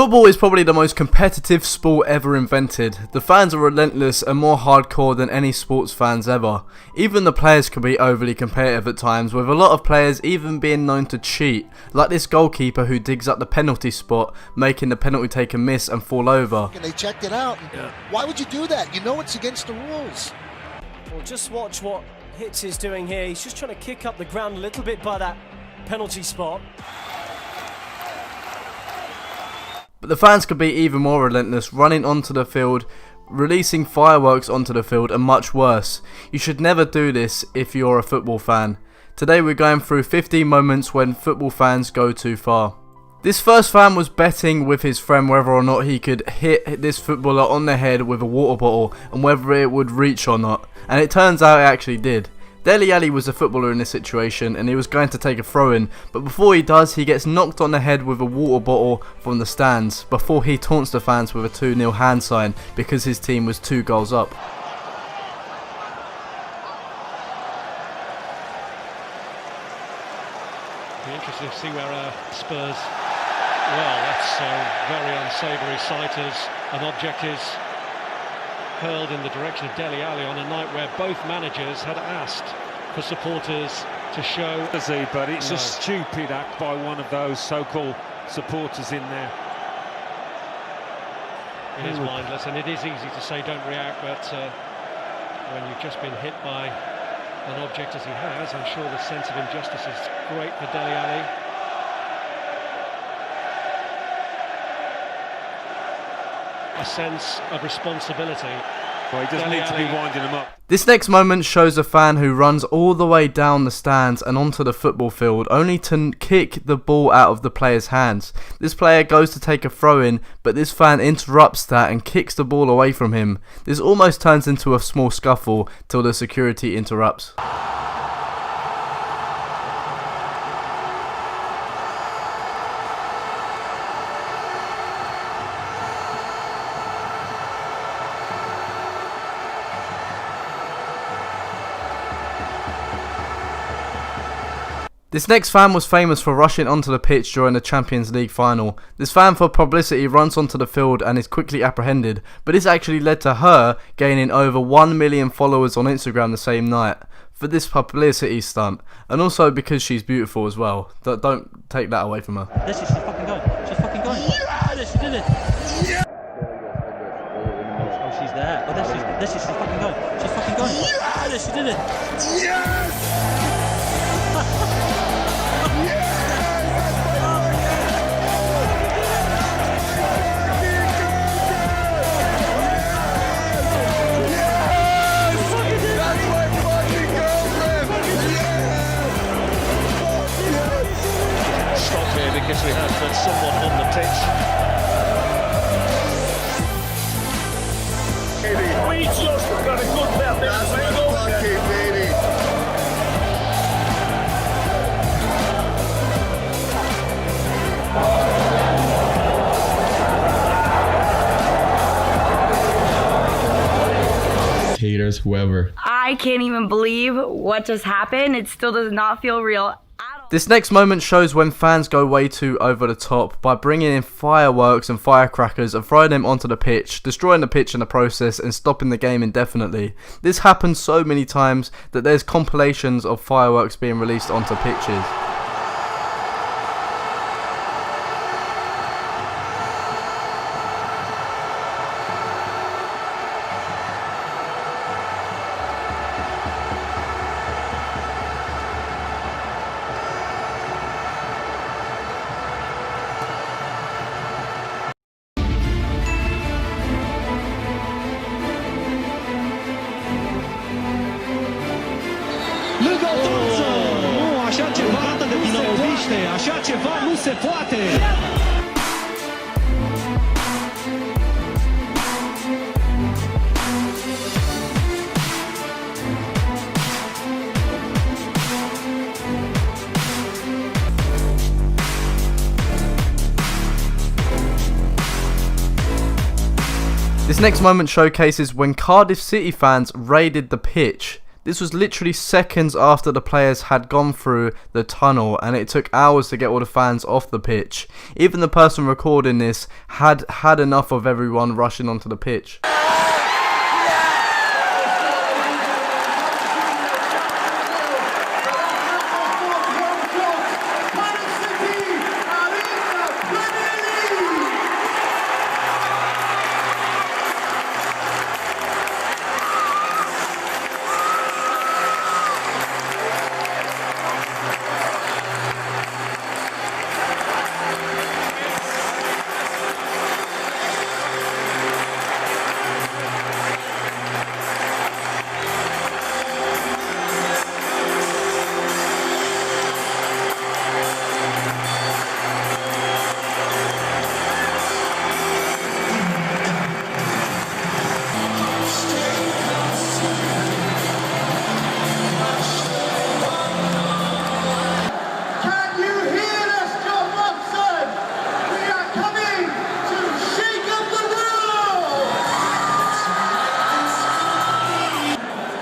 Football is probably the most competitive sport ever invented. The fans are relentless and more hardcore than any sports fans ever. Even the players can be overly competitive at times, with a lot of players even being known to cheat, like this goalkeeper who digs up the penalty spot, making the penalty taker miss and fall over. And they checked it out. Why would you do that? You know it's against the rules. Well, just watch what Hitz is doing here. He's just trying to kick up the ground a little bit by that penalty spot. But the fans could be even more relentless, running onto the field, releasing fireworks onto the field, and much worse. You should never do this if you're a football fan. Today we're going through 15 moments when football fans go too far. This first fan was betting with his friend whether or not he could hit this footballer on the head with a water bottle and whether it would reach or not. And it turns out it actually did. Dele Alli was a footballer in this situation and he was going to take a throw-in, but before he does, he gets knocked on the head with a water bottle from the stands before he taunts the fans with a 2-0 hand sign because his team was 2 goals up. Be interesting to see where Spurs, well, that's a very unsavoury sight as an object is hurled in the direction of Dele Alli on a night where both managers had asked for supporters to show. But it's a stupid act by one of those so-called supporters in there. It is mindless, and it is easy to say don't react, but when you've just been hit by an object as he has, I'm sure the sense of injustice is great for Dele Alli. A sense of responsibility. Well, he doesn't need to be winding him up. This next moment shows a fan who runs all the way down the stands and onto the football field only to kick the ball out of the player's hands. This player goes to take a throw-in, but this fan interrupts that and kicks the ball away from him. This almost turns into a small scuffle till the security interrupts. This next fan was famous for rushing onto the pitch during the Champions League final. This fan for publicity runs onto the field and is quickly apprehended, but this actually led to her gaining over 1 million followers on Instagram the same night for this publicity stunt, and also because she's beautiful as well. Don't take that away from her. This is fucking going. She's fucking going. Yes! She did it. Yeah. Oh, she's there. Oh, this is she's fucking going. She's fucking going. Yes! She did it. Yes! Because we have got someone on the pitch. We just got a good bet. That's lucky, baby. Haters, whoever. I can't even believe what just happened. It still does not feel real. This next moment shows when fans go way too over the top by bringing in fireworks and firecrackers and throwing them onto the pitch, destroying the pitch in the process and stopping the game indefinitely. This happens so many times that there's compilations of fireworks being released onto pitches. Lângă Thompson! Nu, așa ceva de dinămoviște, așa ceva nu se poate! This next moment showcases when Cardiff City fans raided the pitch. This was literally seconds after the players had gone through the tunnel, and it took hours to get all the fans off the pitch. Even the person recording this had had enough of everyone rushing onto the pitch.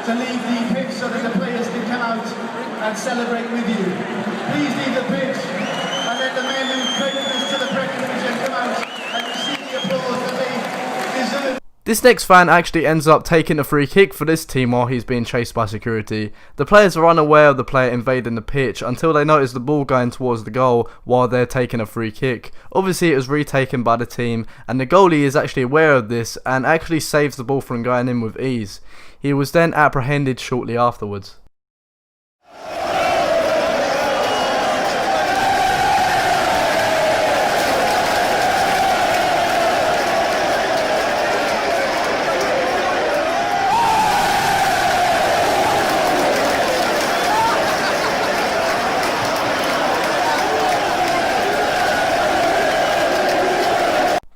To leave the pitch so that the players can come out and celebrate with you. Please leave the pitch and let the men who played this to the Premier Division come out and receive the applause that they deserve. This next fan actually ends up taking a free kick for this team while he's being chased by security. The players are unaware of the player invading the pitch until they notice the ball going towards the goal while they're taking a free kick. Obviously it was retaken by the team, and the goalie is actually aware of this and actually saves the ball from going in with ease. He was then apprehended shortly afterwards.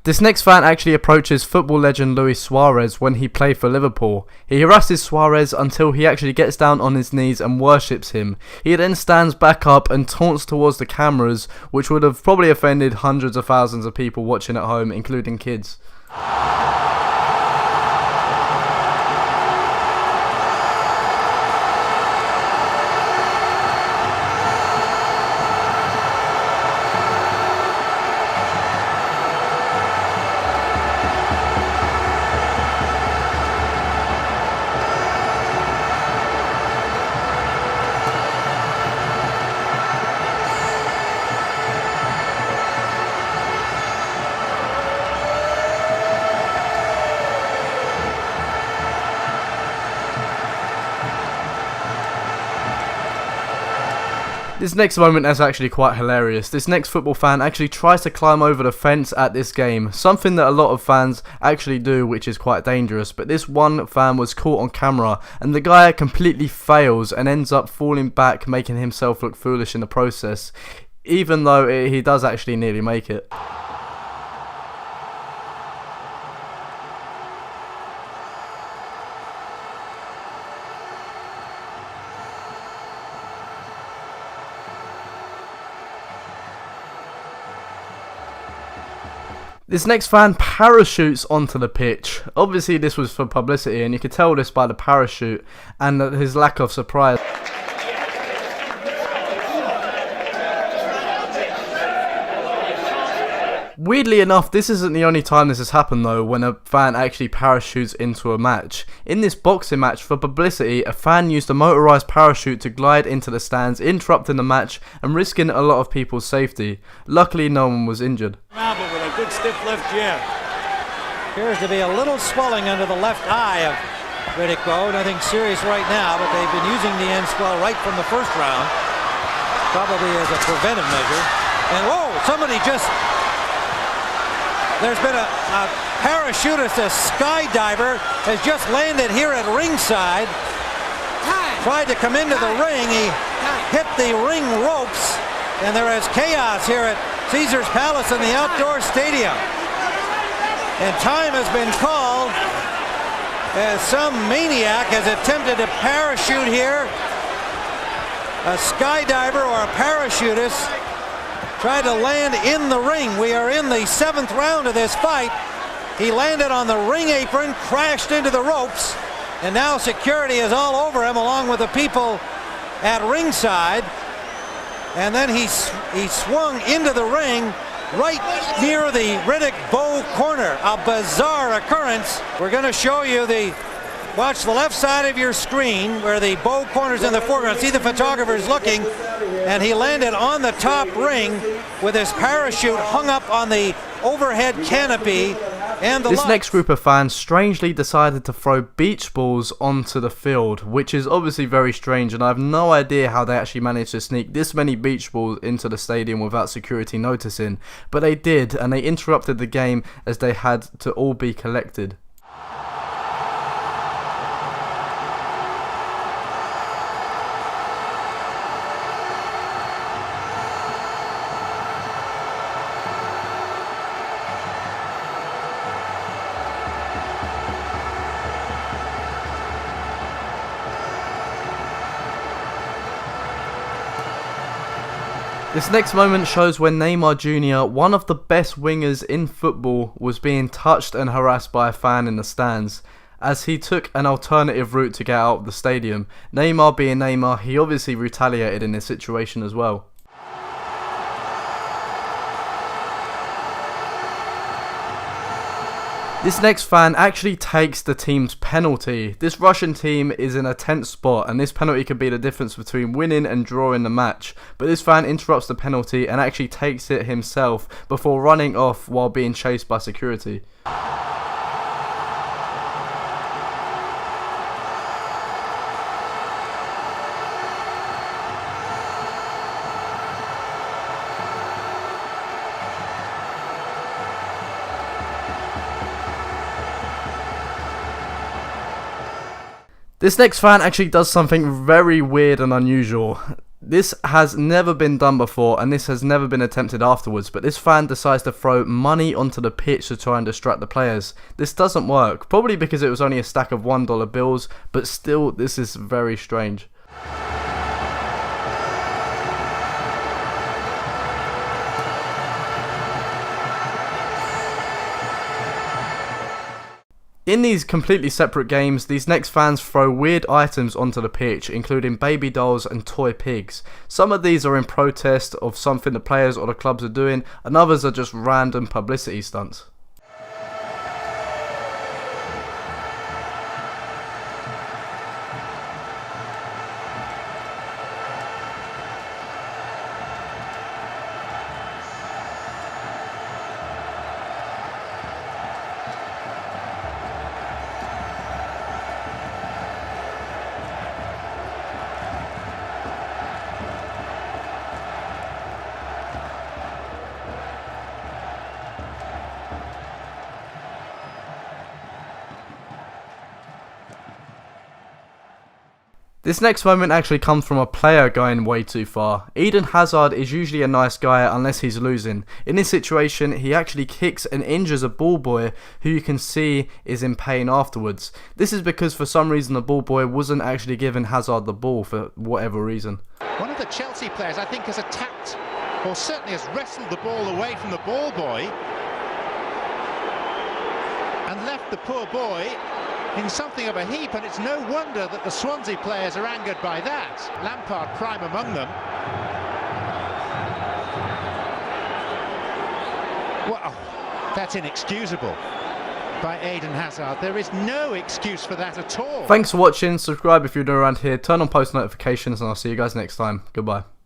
This next fan actually approaches football legend Luis Suarez when he played for Liverpool. He harasses Suarez until he actually gets down on his knees and worships him. He then stands back up and taunts towards the cameras, which would have probably offended hundreds of thousands of people watching at home, including kids. This next moment is actually quite hilarious. This next football fan actually tries to climb over the fence at this game, something that a lot of fans actually do, which is quite dangerous, but this one fan was caught on camera and the guy completely fails and ends up falling back, making himself look foolish in the process, even though he does actually nearly make it. This next fan parachutes onto the pitch. Obviously this was for publicity, and you could tell this by the parachute and his lack of surprise. Weirdly enough, this isn't the only time this has happened though, when a fan actually parachutes into a match. In this boxing match, for publicity, a fan used a motorised parachute to glide into the stands, interrupting the match and risking a lot of people's safety. Luckily, no one was injured. But with a good stiff left jab. Appears to be a little swelling under the left eye of Riddick. Nothing serious right now, but they've been using the end swell right from the first round, probably as a preventive measure. And whoa, somebody just... There's been a parachutist, a skydiver, has just landed here at ringside. Tried to come into the ring. He hit the ring ropes, and there is chaos here at Caesars Palace in the outdoor stadium. And time has been called as some maniac has attempted to parachute here. A skydiver or a parachutist tried to land in the ring. We are in the 7th round of this fight. He landed on the ring apron, crashed into the ropes, And now security is all over him along with the people at ringside. And then he swung into the ring right near the Riddick Bowe corner. A bizarre occurrence. We're going to show you watch the left side of your screen where the Bowe corner's in the foreground. See the photographer's looking, and he landed on the top ring with his parachute hung up on the overhead canopy. And this next group of fans strangely decided to throw beach balls onto the field, which is obviously very strange, and I have no idea how they actually managed to sneak this many beach balls into the stadium without security noticing, but they did, and they interrupted the game as they had to all be collected. This next moment shows when Neymar Jr., one of the best wingers in football, was being touched and harassed by a fan in the stands. As he took an alternative route to get out of the stadium, Neymar being Neymar, he obviously retaliated in this situation as well. This next fan actually takes the team's penalty. This Russian team is in a tense spot, and this penalty could be the difference between winning and drawing the match. But this fan interrupts the penalty and actually takes it himself before running off while being chased by security. This next fan actually does something very weird and unusual. This has never been done before, and this has never been attempted afterwards, but this fan decides to throw money onto the pitch to try and distract the players. This doesn't work, probably because it was only a stack of $1 bills, but still, this is very strange. In these completely separate games, these next fans throw weird items onto the pitch, including baby dolls and toy pigs. Some of these are in protest of something the players or the clubs are doing, and others are just random publicity stunts. This next moment actually comes from a player going way too far. Eden Hazard is usually a nice guy unless he's losing. In this situation, he actually kicks and injures a ball boy who you can see is in pain afterwards. This is because for some reason the ball boy wasn't actually giving Hazard the ball for whatever reason. One of the Chelsea players, I think, has attacked, or certainly has wrestled the ball away from the ball boy and left the poor boy in something of a heap, and it's no wonder that the Swansea players are angered by that. Lampard prime among them. Well, that's inexcusable by Eden Hazard. There is no excuse for that at all. Thanks for watching. Subscribe if you're new around here. Turn on post notifications, and I'll see you guys next time. Goodbye.